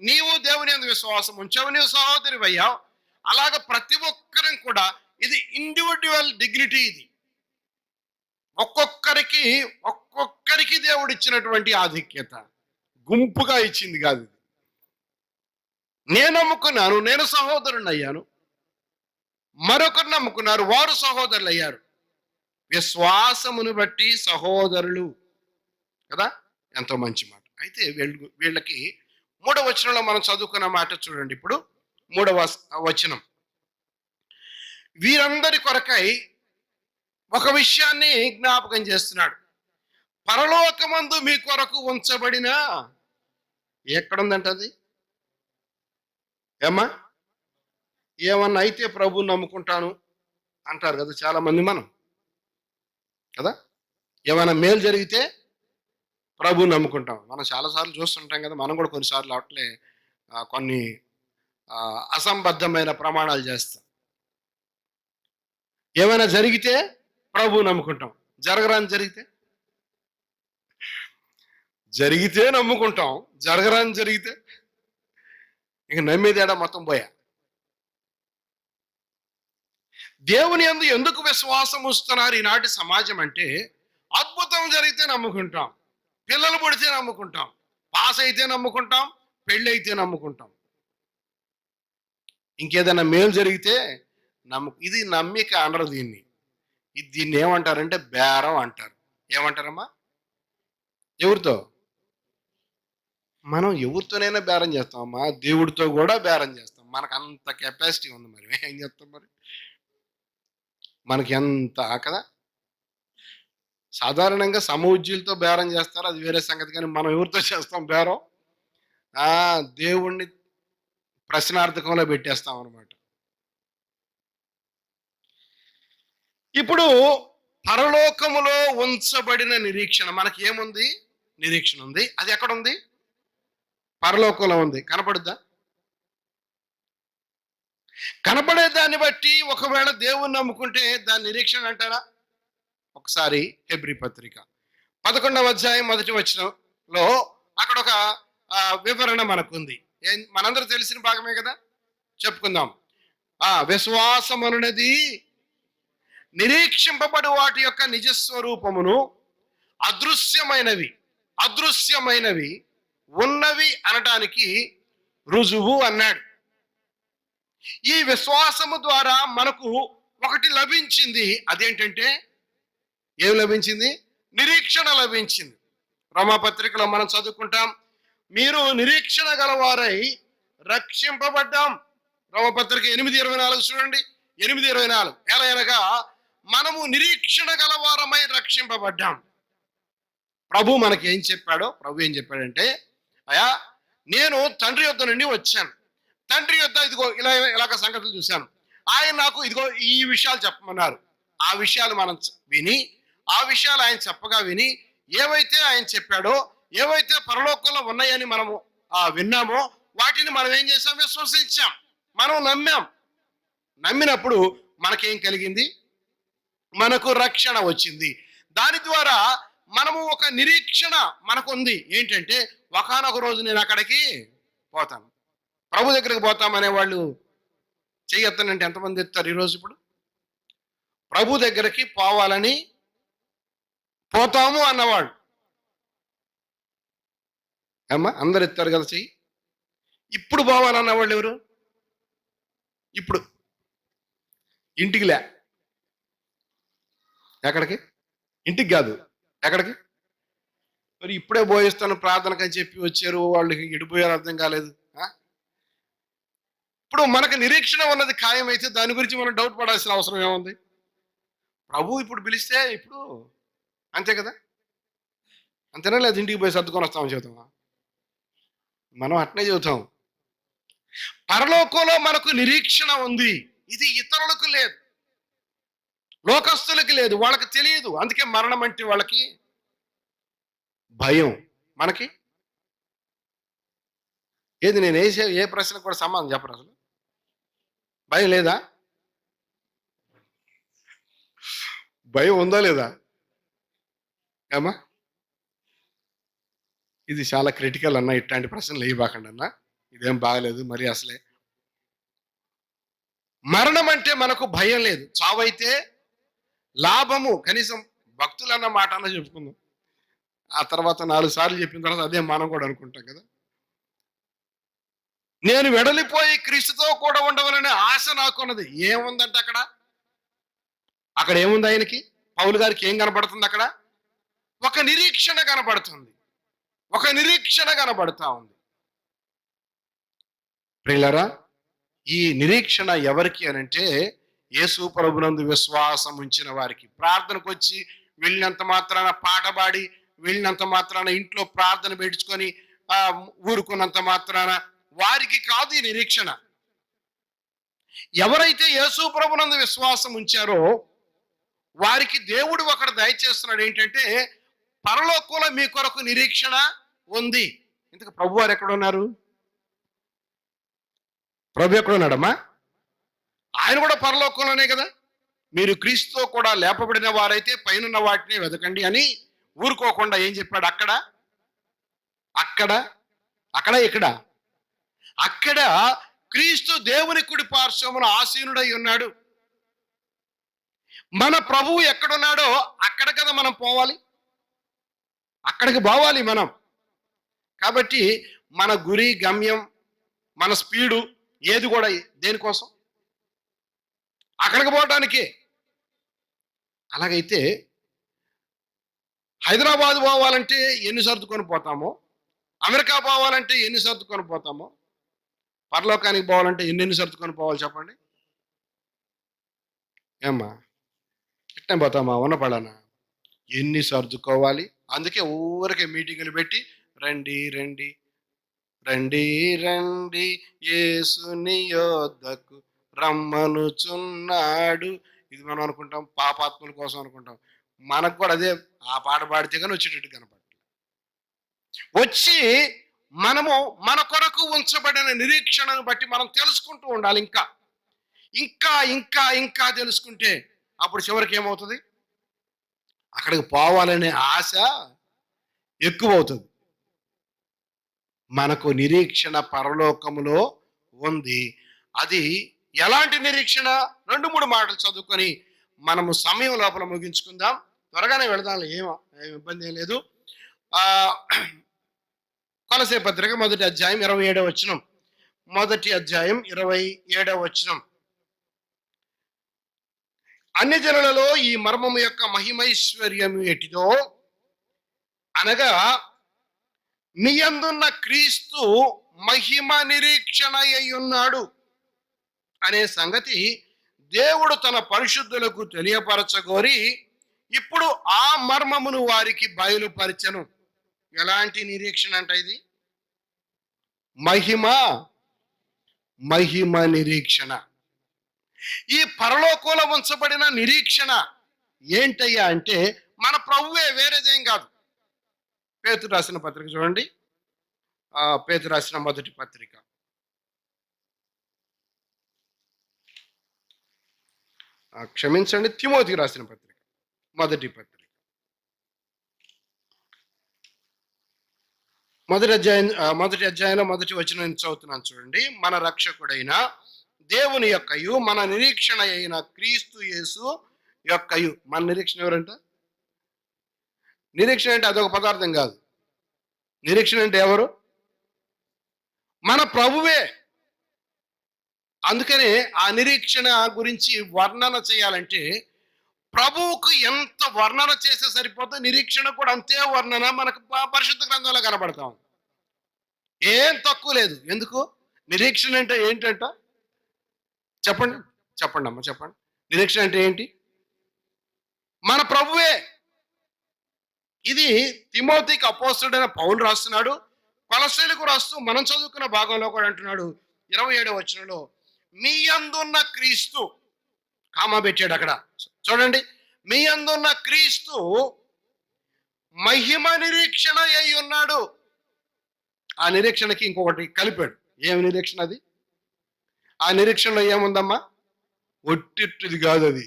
నీవు దేవుని యందు విశ్వాసం ఉంచావు, నీవు సహోదరి అయ్యావు. అలాగ ప్రతి ఒక్కరం కూడా ఇది ఇండివిడ్యువల్ డిగ్నిటీ. ఇది ఒక్కొక్కరికి దేవుడు ఇచ్చినటువంటి ఆధిక్యత, గుంపుగా ఇచ్చింది కాదు. నేను నమ్ముకున్నాను, నేను సహోదరుని అయ్యాను, మరొకరు నమ్ముకున్నారు, వారు సహోదరులు అయ్యారు. విశ్వాసమును బట్టి సహోదరులు కదా, ఎంతో మంచి మాట. అయితే వీళ్ళకి 3వ వచనంలో మనం చదువుకున్న మాట చూడండి. ఇప్పుడు 3వ వచనం, వీరందరి కొరకై ఒక విషయాన్ని జ్ఞాపకం చేస్తున్నాడు. పరలోకమందు మీ కొరకు ఉంచబడిన, ఎక్కడుందంట అది? ఏమ్మా, ఏమన్నా అయితే ప్రభు నమ్ముకుంటాను అంటారు కదా చాలా మంది మనం కదా. ఏమైనా మేలు జరిగితే ప్రభు నమ్ముకుంటాం. మనం చాలాసార్లు చూస్తుంటాం కదా. మనం కూడా కొన్నిసార్లు అట్లే కొన్ని అసంబద్ధమైన ప్రమాణాలు చేస్తాం. ఏమైనా జరిగితే ప్రభు నమ్ముకుంటాం, జరగరాని జరిగితే నమ్ముకుంటాం, జరగరాని జరిగితే ఇక నమ్మేదేడా మొత్తం పోయా. దేవుని యందు ఎందుకు విశ్వాసం ఉంచుతున్నారు ఈనాటి సమాజం అంటే, అద్భుతం జరిగితే నమ్ముకుంటాం, పిల్లలు పుడితే నమ్ముకుంటాం, పాస్ అయితే నమ్ముకుంటాం, పెళ్ళి అయితే నమ్ముకుంటాం, ఇంకేదైనా మేలు జరిగితే ఇది నమ్మిక అనరు. దీన్ని ఏమంటారంటే బేరం అంటారు. ఏమంటారమ్మా? ఎవరితో? మనం ఎవరితోనైనా బేరం చేస్తామమ్మా, దేవుడితో కూడా బేరం చేస్తాం. మనకు అంత కెపాసిటీ ఉంది. మరి ఏం చేస్తాం? మరి మనకి ఎంత కదా. సాధారణంగా సమూజ్యులతో బేరం చేస్తారు, అది వేరే సంగతి. కానీ మనం ఎవరితో చేస్తాం బేరం? దేవుణ్ణి ప్రశ్నార్థకంలో పెట్టేస్తాం అన్నమాట. ఇప్పుడు పరలోకములో ఉంచబడిన నిరీక్షణ మనకి ఏముంది? నిరీక్షణ ఉంది. అది ఎక్కడుంది? పరలోకంలో ఉంది. కనపడుద్దా? కనపడే దాన్ని బట్టి ఒకవేళ దేవుణ్ణి నమ్ముకుంటే దాని నిరీక్షణ అంటారా? ఒకసారి హెబ్రీ పత్రిక 11వ అధ్యాయం మొదటి వచనంలో అక్కడ ఒక వివరణ మనకుంది. మనందరూ తెలిసిన భాగమే కదా, చెప్పుకుందాం. విశ్వాసం అనున్నది నిరీక్షింపబడి వాటి యొక్క నిజస్వరూపమును, అదృశ్యమైనవి అదృశ్యమైనవి ఉన్నవి అనటానికి రుజువు అన్నాడు. ఈ విశ్వాసము ద్వారా మనకు ఒకటి లభించింది. అదేంటంటే, ఏం లభించింది? నిరీక్షణ లభించింది. రోమాపత్రికలో మనం చదువుకుంటాం, మీరు నిరీక్షణ గలవారై రక్షింపబడ్డాం. రోమపత్రిక 8:24 చూడండి. 8:24 ఎలా అనగా, మనము నిరీక్షణ గలవారమై రక్షింపబడ్డాం. ప్రభు మనకి ఏం చెప్పాడో, ప్రభు ఏం చెప్పాడంటే, అయా నేను తండ్రి యొద్ద నుండి వచ్చాను, తండ్రి యొద్ద ఇదిగో ఇలాగ సంగతులు చూశాను, ఆయన నాకు ఇదిగో ఈ విషయాలు చెప్పమన్నారు. ఆ విషయాలు మనం విని, ఆ విషయాలు ఆయన చెప్పగా విని, ఏవైతే ఆయన చెప్పాడో, ఏవైతే పరలోకంలో ఉన్నాయని మనము విన్నామో, వాటిని మనం ఏం చేసాం? విశ్వసించాం, మనం నమ్మాం. నమ్మినప్పుడు మనకేం కలిగింది? మనకు రక్షణ వచ్చింది. దాని ద్వారా మనము ఒక నిరీక్షణ మనకుంది. ఏంటంటే, ఒకానొక రోజు నేను అక్కడికి పోతాను, ప్రభు దగ్గరికి పోతామనే వాళ్ళు చెయ్యొత్తనంటే ఎంతమంది ఎత్తారు ఈరోజు? ఇప్పుడు ప్రభు దగ్గరికి పోవాలని పోతాము అన్నవాళ్ళు అమ్మా అందరు ఎత్తారు కదా చెయ్యి. ఇప్పుడు పోవాలన్న వాళ్ళు ఎవరు? ఇప్పుడు ఇంటికి లే, ఎక్కడికి? ఇంటికి కాదు, ఎక్కడికి? మరి ఇప్పుడే పోయిస్తాను ప్రార్థనకని చెప్పి వచ్చారు, వాళ్ళకి ఎడిపోయారు, అర్థం కాలేదు. ఇప్పుడు మనకు నిరీక్షణ ఉన్నది ఖాయమైతే దాని గురించి మనం డౌట్ పడాల్సిన అవసరం ఏముంది? ప్రభు ఇప్పుడు పిలిస్తే ఇప్పుడు అంతే కదా, అంతేనా? లేదు ఇంటికి పోయి సర్దుకొని వస్తామని చెబుతామా? మనం అట్నే చెబుతాం. పరలోకంలో మనకు నిరీక్షణ ఉంది. ఇది ఇతరులకు లేదు, లోకస్తులకి లేదు, వాళ్ళకి తెలియదు. అందుకే మరణం అంటే వాళ్ళకి భయం. మనకి ఏది? నేను ఏ ప్రశ్నకు కూడా సమాధానం చెప్పరు. అసలు భయం లేదా? భయం ఉందా లేదా? ఏమా, ఇది చాలా క్రిటికల్ అన్న, ఇట్లాంటి ప్రశ్నలు వేయబాకండి అన్న, ఇదేం బాగలేదు మరి. అసలే మరణం అంటే మనకు భయం లేదు. చావైతే లాభము. కనీసం భక్తులు అన్న మాట అన్న చెప్పుకుందాం. ఆ తర్వాత 4 సార్లు చెప్పిన తర్వాత అదే మనం కూడా అనుకుంటాం కదా. నేను వెడలిపోయి క్రీస్తుతో కూడా ఉండవలనే ఆశ నాకున్నది. ఏముందంటే అక్కడ ఏముంది? ఆయనకి, పౌలు గారికి ఏం కనపడుతుంది? అక్కడ ఒక నిరీక్షణ కనపడుతుంది, ఒక నిరీక్షణ కనబడుతా ఉంది. ప్రియులారా, ఈ నిరీక్షణ ఎవరికి అనంటే, యేసు ప్రభునందు విశ్వాసం ఉంచిన వారికి. ప్రార్థనకు వచ్చి వెళ్ళినంత మాత్రాన, పాట పాడి వెళ్ళినంత మాత్రాన, ఇంట్లో ప్రార్థన పెట్టుకొని ఊరుకున్నంత మాత్రాన వారికి కాదు ఈ నిరీక్షణ. ఎవరైతే యేసు ప్రభునందు విశ్వాసం ఉంచారో వారికి దేవుడు ఒకటి దయచేస్తున్నాడు. ఏంటంటే, పరలోకంలో మీ కొరకు నిరీక్షణ ఉంది. ఇంతకు ప్రభు వారు ఎక్కడ ఉన్నారు? ప్రభు ఎక్కడ ఉన్నాడమ్మా? ఆయన కూడా పరలోకంలోనే కదా. మీరు క్రీస్తుతో కూడా లేపబడిన వారైతే పైనున్న వాటిని వెతకండి అని ఊరుకోకుండా ఏం చెప్పాడు? అక్కడ క్రీస్తు దేవుని కుడి పార్శ్వమున ఆసీనుడై ఉన్నాడు. మన ప్రభువు ఎక్కడున్నాడో అక్కడ కదా మనం పోవాలి, అక్కడికి పోవాలి మనం. కాబట్టి మన గురి, గమ్యం, మన స్పీడు ఏది కూడా దేనికోసం? అక్కడికి పోవటానికే. అలాగైతే హైదరాబాద్ పోవాలంటే ఎన్ని సర్దుకొని పోతామో, అమెరికా పోవాలంటే ఎన్ని సర్దుకొని పోతామో, పరలోకానికి పోవాలంటే ఎన్ని సర్దుకొని పోవాలి చెప్పండి? ఏమ్మా, ఇట్టే పోతామా? ఉన్నపడానా? ఎన్ని సర్దుకోవాలి? అందుకే ఊరికే మీటింగులు పెట్టి రండి రండి రండి రండి యేసుని యొద్దకు రమ్మనుచున్నాడు. ఇది మనం అనుకుంటాం, పాపాత్ముల కోసం అనుకుంటాం. మనకు కూడా అదే, ఆ పాట పాడితే కానీ వచ్చేటట్టు కనపడ. వచ్చి మనము మన కొరకు ఉంచబడిన నిరీక్షణను బట్టి మనం తెలుసుకుంటూ ఉండాలి. ఇంకా ఇంకా ఇంకా ఇంకా తెలుసుకుంటే అప్పుడు చివరికి ఏమవుతుంది? అక్కడికి పోవాలనే ఆశ ఎక్కువ అవుతుంది. మనకు నిరీక్షణ పరలోకములో ఉంది. అది ఎలాంటి నిరీక్షణ? 2, 3 మాటలు చదువుకొని మనము సమయం లోపల ముగించుకుందాం. త్వరగానే వెళదాంలే, ఏం ఇబ్బంది ఏం లేదు. ఆహ్, కొలస్సే పత్రిక మొదటి అధ్యాయం 27వ వచనం. మొదటి అధ్యాయం 27వ వచనం. అన్ని జనులలో ఈ మర్మము యొక్క మహిమైశ్వర్యం ఎటిదో అనగా మీ యందున్న క్రీస్తు మహిమ నిరీక్షణ అయ్యున్నాడు అనే సంగతి దేవుడు తన పరిశుద్ధులకు తెలియపరచగోరి ఇప్పుడు ఆ మర్మమును వారికి బయలుపరిచెను. ఎలాంటి నిరీక్షణ అంట ఇది? మహిమ నిరీక్షణ. ఈ పరలోకంలో ఉంచబడిన నిరీక్షణ ఏంటయ్యా అంటే మన ప్రభువే, వేరేదేం కాదు. పేతురు రాసిన పత్రిక చూడండి. పేతురు రాసిన మొదటి పత్రిక, క్షమించండి, తిమోతికి రాసిన పత్రిక, మొదటి పత్రిక, మొదటి అధ్యాయంలో మొదటి వచనం నేను చదువుతున్నాను చూడండి. మన రక్షకుడైన దేవుని యొక్కయు మన నిరీక్షణ అయిన క్రీస్తు యేసు యొక్కయు. మన నిరీక్షణ ఎవరంట? నిరీక్షణ అంటే అదొక పదార్థం కాదు. నిరీక్షణ అంటే ఎవరు? మన ప్రభువే. అందుకనే ఆ నిరీక్షణ గురించి వర్ణన చేయాలంటే ప్రభువుకు ఎంత వర్ణన చేస్తే సరిపోతుంది, నిరీక్షణ కూడా అంతే వర్ణన మనకు పరిశుద్ధ గ్రంథంలో కనబడతాం. ఏం తక్కువ లేదు. ఎందుకు? నిరీక్షణ అంటే ఏంటంట? చెప్పండి చెప్పండి అమ్మ, చెప్పండి. నిరీక్షణ అంటే ఏంటి? మన ప్రభువే. ఇది తిమోతికి అపోస్తలుడైన పౌలు రాస్తున్నాడు. కొలస్సీలకు రాస్తూ మనం చదువుకున్న భాగంలో కూడా అంటున్నాడు 27వ వచనంలో, మీ యందున్న క్రీస్తు, కామా పెట్టాడు అక్కడ చూడండి. మీ యందున్న క్రీస్తు మహిమ నిరీక్షణ అయి ఉన్నాడు. ఆ నిరీక్షణకి ఇంకొకటి కలిపాడు. ఏమి నిరీక్షణ అది? ఆ నిరీక్షణలో ఏముందమ్మా? ఒట్టిది కాదు, అది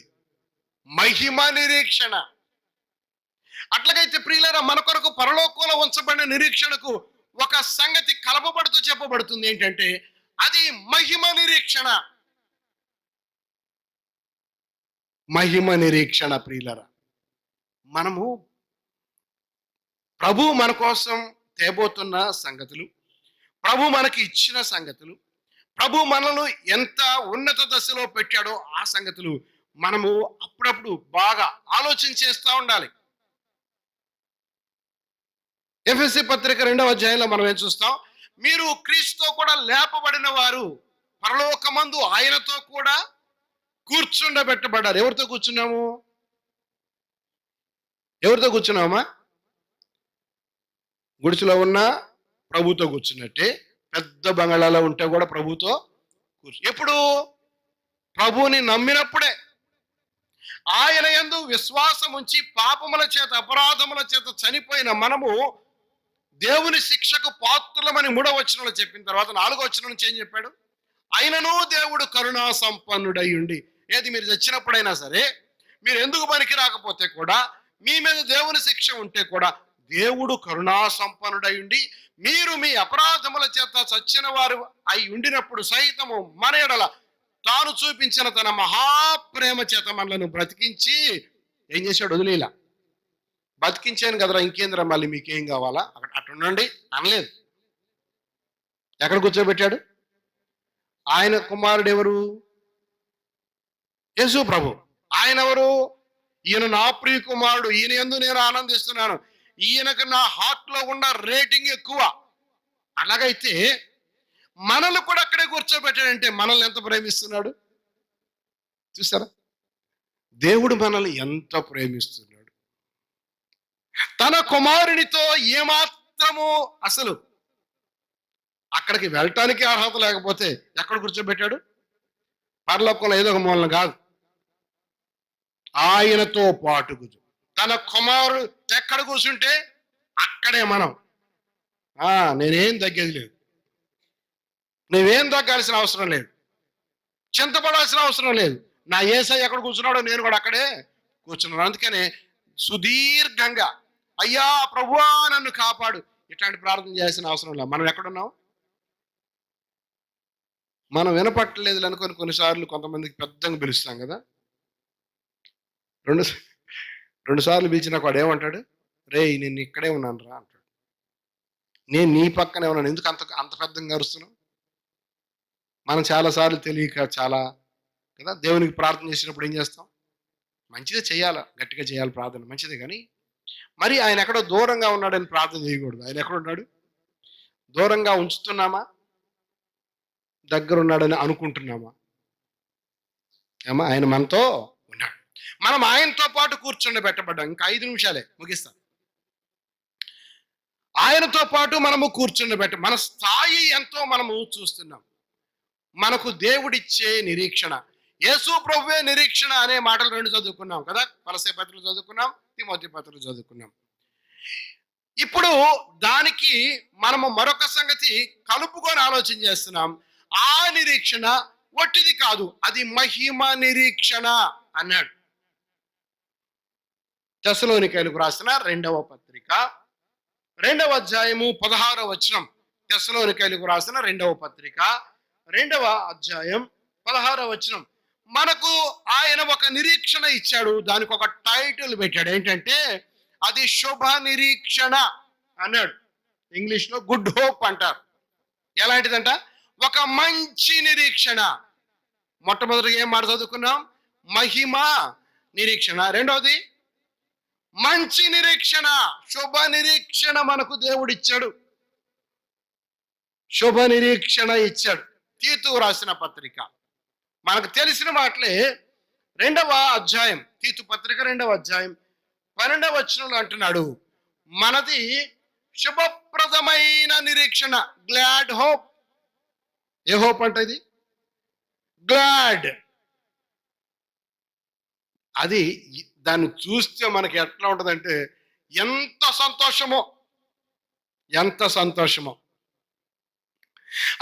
మహిమ నిరీక్షణ. అట్లాగైతే ప్రియులారా, మన కొరకు పరలోకంలో ఉంచబడిన నిరీక్షణకు ఒక సంగతి కలపబడుతూ చెప్పబడుతుంది. ఏంటంటే అది మహిమ నిరీక్షణ. మహిమ నిరీక్షణ ప్రియులారా, మనము ప్రభు మన కోసం తేబోతున్న సంగతులు, ప్రభు మనకి ఇచ్చిన సంగతులు, ప్రభు మనను ఎంత ఉన్నత దశలో పెట్టాడో ఆ సంగతులు మనము అప్పుడప్పుడు బాగా ఆలోచన చేస్తూ ఉండాలి. ఎఫెసీ పత్రిక 2వ అధ్యాయంలో మనం ఏం చూస్తాం? మీరు క్రీస్తుతో కూడా లేపబడిన వారు పరలోకమందు ఆయనతో కూడా కూర్చుండబెట్టబడ్డారు. ఎవరితో కూర్చున్నాము? ఎవరితో కూర్చున్నామా? గుడిసెలో ఉన్న ప్రభుతో కూర్చున్నట్టే, పెద్ద బంగాళాలో ఉంటే కూడా ప్రభుతో ఎప్పుడు? ప్రభువుని నమ్మినప్పుడే. ఆయన యందు విశ్వాసం ఉంచి పాపముల చేత అపరాధముల చేత చనిపోయిన మనము దేవుని శిక్షకు పాత్రులమని 3వ వచనంలో చెప్పిన తర్వాత 4వ వచనం నుంచి ఏం చెప్పాడు? ఆయనను దేవుడు కరుణా సంపన్నుడై ఉండి. ఏది? మీరు చచ్చినప్పుడైనా సరే, మీరు ఎందుకు పనికి రాకపోతే కూడా, మీ మీద దేవుని శిక్ష ఉంటే కూడా దేవుడు కరుణా సంపన్నుడై ఉండి మీరు మీ అపరాధముల చేత చచ్చిన వారు అయి ఉండినప్పుడు సైతము మన ఎడల తాను చూపించిన తన మహాప్రేమ చేత మనలను బ్రతికించి ఏం చేశాడు? వదిలేలా. బతికించాను కదరా, ఇంకేంద్రా మళ్ళీ మీకేం కావాలా, అక్కడ అట్టుండండి అనలేదు. ఎక్కడ కూర్చోబెట్టాడు? ఆయన కుమారుడు ఎవరు? యేసు ప్రభు. ఆయన ఎవరు? ఈయన నా ప్రియ కుమారుడు, ఈయన యందు నేను ఆనందిస్తున్నాను, ఈయనకు నా హార్ట్ లో ఉన్న రేటింగ్ ఎక్కువ. అలాగైతే మనల్ని కూడా అక్కడే కూర్చోబెట్టాడంటే మనల్ని ఎంత ప్రేమిస్తున్నాడు చూసారా? దేవుడు మనల్ని ఎంత ప్రేమిస్తున్నాడు. తన కుమారునితో ఏమాత్రము అసలు అక్కడికి వెళ్ళటానికి అర్హత లేకపోతే ఎక్కడ కూర్చోబెట్టాడు? పరలోకంలో ఏదో ఒక మూలన కాదు, ఆయనతో పాటు తన కుమారుడు ఎక్కడ కూర్చుంటే అక్కడే మనం. నేనేం తగ్గేది లేదు, నువ్వేం తగ్గాల్సిన అవసరం లేదు, చింతపడాల్సిన అవసరం లేదు. నా యేసయ్య ఎక్కడ కూర్చున్నాడో నేను కూడా అక్కడే కూర్చున్నాను. అందుకనే సుదీర్ఘంగా అయ్యా ప్రభువా నన్ను కాపాడు, ఇట్లాంటి ప్రార్థన చేయాల్సిన అవసరం లేదు. మనం ఎక్కడున్నాం? మనం వినపట్టలేదు అనుకొని కొన్నిసార్లు కొంతమందికి పెద్దగా పిలుస్తాం కదా. రెండు రెండు సార్లు పిలిచినాక వాడు ఏమంటాడు? రేయ్ నేను ఇక్కడే ఉన్నాను రా అంటాడు. నేను నీ పక్కనే ఉన్నాను, ఎందుకు అంత అంత పెద్దగా అరుస్తున్నావు? మనం చాలాసార్లు తెలియక చాలా కదా దేవునికి ప్రార్థన చేసినప్పుడు ఏం చేస్తాం? మంచిదే చేయాలా, గట్టిగా చేయాలి ప్రార్థన, మంచిదే. కానీ మరి ఆయన ఎక్కడో దూరంగా ఉన్నాడని ప్రార్థన చేయకూడదు. ఆయన ఎక్కడున్నాడు? దూరంగా ఉంచుతున్నామా, దగ్గర ఉన్నాడని అనుకుంటున్నామా? ఏమా ఆయన మనతో ఉన్నాడు. మనం ఆయనతో పాటు కూర్చుండి పెట్టబడ్డాం. ఇంకా 5 నిమిషాలే ముగిస్తాం. ఆయనతో పాటు మనము కూర్చుండి మన స్థాయి ఎంతో మనము చూస్తున్నాం. మనకు దేవుడిచ్చే నిరీక్షణ, యేసు ప్రభువే నిరీక్షణ అనే మాటలు 2 చదువుకున్నాం కదా. కొలస్సే పత్రిక చదువుకున్నాం, తిమోతి పత్రిక చదువుకున్నాం. ఇప్పుడు దానికి మనము మరొక సంగతి కలుపుకొని ఆలోచన చేస్తున్నాం. ఆ నిరీక్షణ ఒట్టిది కాదు, అది మహిమ నిరీక్షణ అన్నాడు. తెస్సలోనికైలకు రాసిన 2వ పత్రిక 2వ అధ్యాయము 16వ వచనం. తెస్సలోనికైలకు రాసిన 2వ పత్రిక 2వ అధ్యాయం 16వ వచనం. మనకు ఆయన ఒక నిరీక్షణ ఇచ్చాడు, దానికి ఒక టైటిల్ పెట్టాడు. ఏంటంటే అది శుభ నిరీక్షణ అన్నాడు. ఇంగ్లీష్లో గుడ్ హోప్ అంటారు. ఎలాంటిదంట? ఒక మంచి నిరీక్షణ. మొట్టమొదటిగా ఏం మాట చదువుకున్నాం? మహిమ నిరీక్షణ. రెండవది మంచి నిరీక్షణ, శుభ నిరీక్షణ మనకు దేవుడిచ్చాడు. శుభ నిరీక్షణ ఇచ్చాడు. తీతు రాసిన పత్రిక మనకు తెలిసిన మాటలే 2వ అధ్యాయం, తీతు పత్రిక 2వ అధ్యాయం 12వ వచనంలో అంటున్నాడు, మనది శుభప్రదమైన నిరీక్షణ, గ్లాడ్ హోప్. ఏ హోప్ అంటే ఇది? గ్లాడ్. అది దాన్ని చూస్తే మనకి ఎట్లా ఉంటుందంటే ఎంత సంతోషమో, ఎంత సంతోషమో.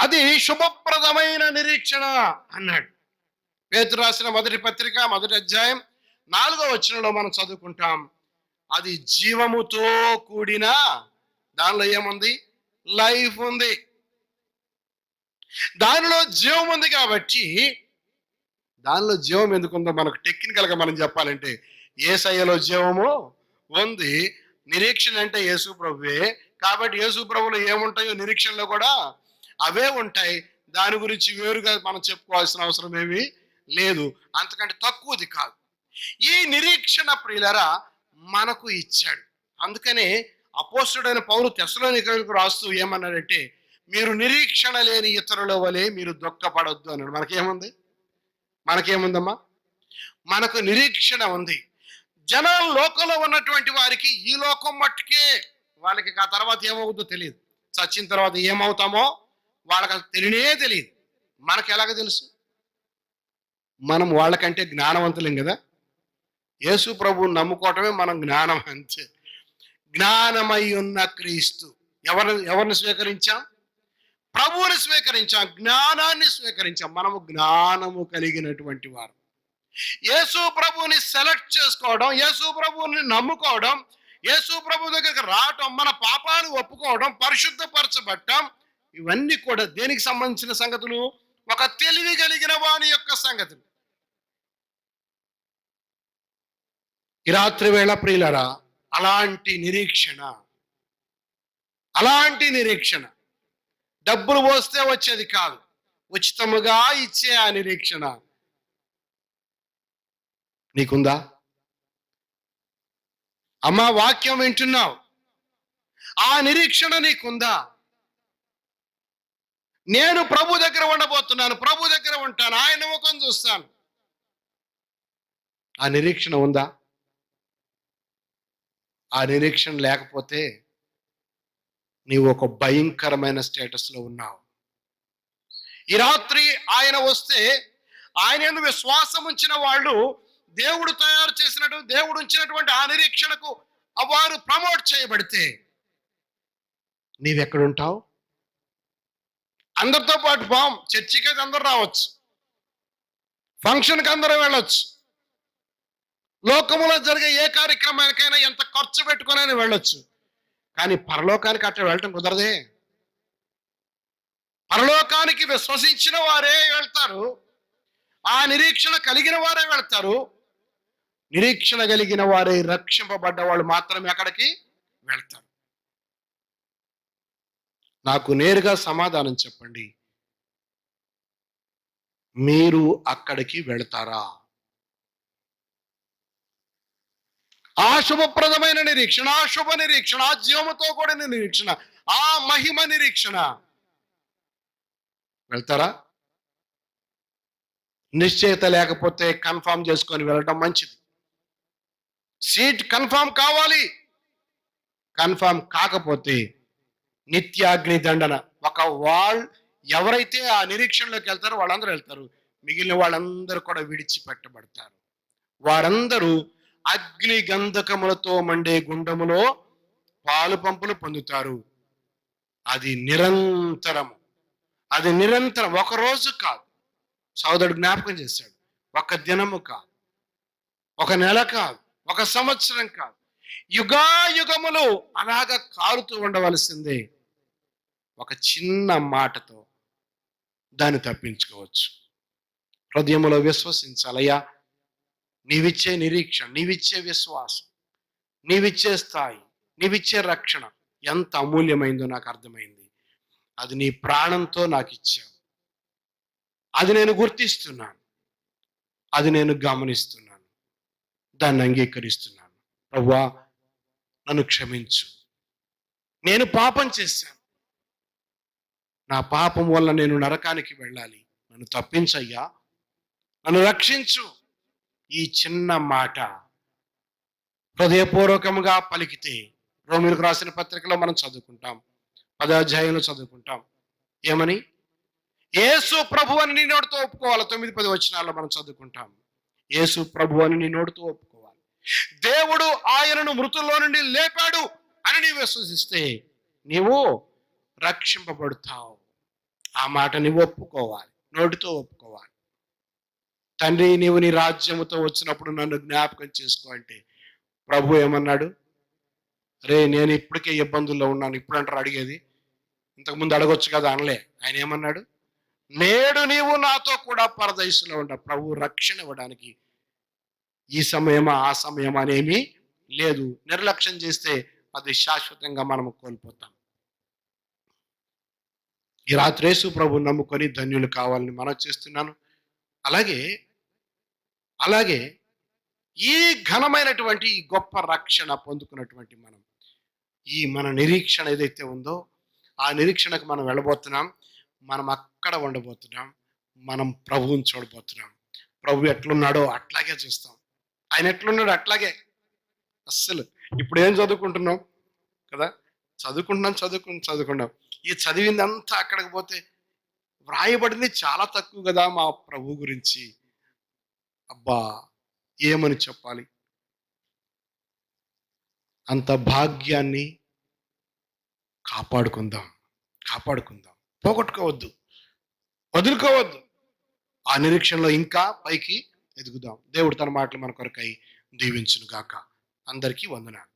అది శుభప్రదమైన నిరీక్షణ అన్నాడు. పేతురు రాసిన మొదటి పత్రిక 1వ అధ్యాయం 4వ వచనంలో మనం చదువుకుంటాం, అది జీవముతో కూడిన, దానిలో ఏముంది? లైఫ్ ఉంది. దానిలో జీవం ఉంది. కాబట్టి దానిలో జీవం ఎందుకుందో మనకు టెక్నికల్గా మనం చెప్పాలంటే యేసయ్యలో జీవము ఉంది. నిరీక్షణ అంటే యేసు ప్రభువే. కాబట్టి యేసు ప్రభువులో ఏముంటాయో నిరీక్షణలో కూడా అవే ఉంటాయి. దాని గురించి వేరుగా మనం చెప్పుకోవాల్సిన అవసరం ఏమీ లేదు, అంతకంటే తక్కువది కాదు. ఈ నిరీక్షణ ప్రియులరా మనకు ఇచ్చాడు. అందుకనే అపోస్తలుడైన పౌలు తెస్సలోనికైలకు రాస్తూ ఏమన్నాడంటే, మీరు నిరీక్షణ లేని ఇతరుల వలె మీరు దుఃఖపడొద్దు అన్నాడు. మనకేముందమ్మా? మనకు నిరీక్షణ ఉంది. జనాలు లోకంలో ఉన్నటువంటి వారికి ఈ లోకం మట్టుకే, వాళ్ళకి ఆ తర్వాత ఏమవుతుందో తెలియదు. చచ్చిన తర్వాత ఏమవుతామో వాళ్ళకి తెలియనే తెలియదు. మనకు ఎలాగ తెలుసు? మనం వాళ్ళకంటే జ్ఞానవంతులేం కదా. యేసు ప్రభువుని నమ్ముకోవటమే మనం జ్ఞానం. అంతే. జ్ఞానమై ఉన్న క్రీస్తు. ఎవరిని స్వీకరించాం? ప్రభువుని స్వీకరించాం, జ్ఞానాన్ని స్వీకరించాం. మనము జ్ఞానము కలిగినటువంటి వారు. యేసు ప్రభువుని సెలెక్ట్ చేసుకోవడం, యేసు ప్రభువుని నమ్ముకోవడం, యేసు ప్రభు దగ్గరికి రావటం, మన పాపాలు ఒప్పుకోవడం, పరిశుద్ధపరచబడటం, ఇవన్నీ కూడా దేనికి సంబంధించిన సంగతులు? ఒక తెలివి కలిగిన వాని యొక్క సంగతులు. ఈ రాత్రి వేళ ప్రియులరా అలాంటి నిరీక్షణ డబ్బులు పోస్తే వచ్చేది కాదు, ఉచితముగా ఇచ్చే ఆ నిరీక్షణ నీకుందా? అమ్మా వాక్యం వింటున్నావు, ఆ నిరీక్షణ నీకుందా? నేను ప్రభు దగ్గర ఉండబోతున్నాను, ప్రభు దగ్గర ఉంటాను, ఆయన ముఖం చూస్తాను, ఆ నిరీక్షణ ఉందా? ఆ నిరీక్షణ లేకపోతే నీవు ఒక భయంకరమైన స్టేటస్లో ఉన్నావు. ఈ రాత్రి ఆయన వస్తే, ఆయన యందు విశ్వాసం ఉంచిన వాళ్ళు దేవుడు తయారు చేసినట్టు, దేవుడు ఉంచినటువంటి ఆ నిరీక్షణకు వారు ప్రమోట్ చేయబడితే నీవెక్కడుంటావు? అందరితో పాటు చర్చికి అందరూ రావచ్చు, ఫంక్షన్కి అందరూ వెళ్ళొచ్చు, లోకములో జరిగే ఏ కార్యక్రమానికైనా ఎంత ఖర్చు పెట్టుకునైనా వెళ్ళొచ్చు. కానీ పరలోకానికి అట్లా వెళ్ళటం కుదరదే. పరలోకానికి విశ్వసించిన వారే వెళ్తారు. ఆ నిరీక్షణ కలిగిన వారే వెళ్తారు. నిరీక్షణ కలిగిన వారే, రక్షింపబడ్డ వాళ్ళు మాత్రమే అక్కడికి వెళ్తారు. నాకు నేరుగా సమాధానం చెప్పండి. మీరు అక్కడికి వెళతారా? ఆ శుభప్రదమైన నిరీక్షణ, ఆ శుభ నిరీక్షణ, ఆ జీవముతో కూడిన నిరీక్షణ, ఆ మహిమ నిరీక్షణ వెళ్తారా? నిశ్చయిత లేకపోతే కన్ఫర్మ్ చేసుకొని వెళ్ళడం మంచిది. సీట్ కన్ఫర్మ్ కావాలి. కన్ఫర్మ్ కాకపోతే నిత్యాగ్ని దండన. ఎవరైతే ఆ నిరీక్షణలోకి వెళ్తారో వాళ్ళందరూ వెళ్తారు. మిగిలిన వాళ్ళందరూ కూడా విడిచిపెట్టబడతారు. వారందరూ అగ్ని గంధకములతో మండే గుండములో పాలు పంపులు పొందుతారు. అది నిరంతరము. అది నిరంతరం, ఒక రోజు కాదు. సోదరుడు జ్ఞాపకం చేశాడు. ఒక దినము కాదు, ఒక నెల కాదు, ఒక సంవత్సరం కాదు, యుగాయుగములు అలాగా కాలుతూ ఉండవలసిందే. ఒక చిన్న మాటతో దాన్ని తప్పించుకోవచ్చు. హృదయములో విశ్వసించాలయ్యా, నీవిచ్చే నిరీక్షణ, నీవిచ్చే విశ్వాసం, నీవిచ్చే స్థాయి, నీవిచ్చే రక్షణ ఎంత అమూల్యమైందో నాకు అర్థమైంది. అది నీ ప్రాణంతో నాకు ఇచ్చావు. అది నేను గుర్తిస్తున్నాను, అది నేను గమనిస్తున్నాను, దాన్ని అంగీకరిస్తున్నాను. ప్రభువా, నన్ను క్షమించు. నేను పాపం చేశాను. నా పాపం వల్ల నేను నరకానికి వెళ్ళాలి. నన్ను తప్పించయ్యా, నన్ను రక్షించు. ఈ చిన్న మాట హృదయపూర్వకంగా పలికితే, రోమీయులకు రాసిన పత్రికలో మనం చదువుకుంటాం, 10వ అధ్యాయంలో చదువుకుంటాం. ఏమని? యేసు ప్రభు అని నీ నోటితో ఒప్పుకోవాలి. 9-10 వచనాల్లో మనం చదువుకుంటాం. యేసు ప్రభు అని నీ నోటితో ఒప్పుకోవాలి. దేవుడు ఆయనను మృతుల్లో నుండి లేపాడు అని నీవు విశ్వసిస్తే నీవు రక్షింపబడతావు. ఆ మాట నీవు ఒప్పుకోవాలి, నోటితో ఒప్పుకోవాలి. తండ్రి, నీవు నీ రాజ్యముతో వచ్చినప్పుడు నన్ను జ్ఞాపకం చేసుకో అంటే ప్రభు ఏమన్నాడు? రే, నేను ఇప్పటికే ఇబ్బందుల్లో ఉన్నాను. ఇప్పుడు అంటారు అడిగేది, ఇంతకుముందు అడగొచ్చు కదా అనలే. ఆయన ఏమన్నాడు? నేడు నీవు నాతో కూడా పరదైసులో ఉండ. ప్రభు రక్షణ ఇవ్వడానికి ఈ సమయమా ఆ సమయమా అనేమి లేదు. నిర్లక్ష్యం చేస్తే అది శాశ్వతంగా మనము కోల్పోతాం. ఈ రాత్రి యేసు ప్రభు నమ్ముకొని ధన్యులు కావాలని మనం చేస్తున్నాను. అలాగే అలాగే ఈ ఘనమైనటువంటి ఈ గొప్ప రక్షణ పొందుకున్నటువంటి మన నిరీక్షణ ఏదైతే ఉందో, ఆ నిరీక్షణకు మనం వెళ్ళబోతున్నాం. మనం అక్కడ ఉండబోతున్నాం. మనం ప్రభువుని చూడబోతున్నాం. ప్రభు ఎట్లున్నాడో అట్లాగే చూస్తాం. ఆయన ఎట్లున్నాడో అట్లాగే. అస్సలు ఇప్పుడు ఏం చదువుకుంటున్నాం కదా, చదువుకుంటున్నాం. ఈ చదివిందంతా అక్కడికి పోతే వ్రాయబడింది చాలా తక్కువ కదా మా ప్రభు గురించి. అబ్బా, ఏమని చెప్పాలి? అంత భాగ్యాన్ని కాపాడుకుందాం, పోగొట్టుకోవద్దు, వదులుకోవద్దు. ఆ నిరీక్షణలో ఇంకా పైకి ఎదుగుదాం. దేవుడు తన మాటలు మన కొరకై దీవించును గాక. అందరికీ వందనాలు.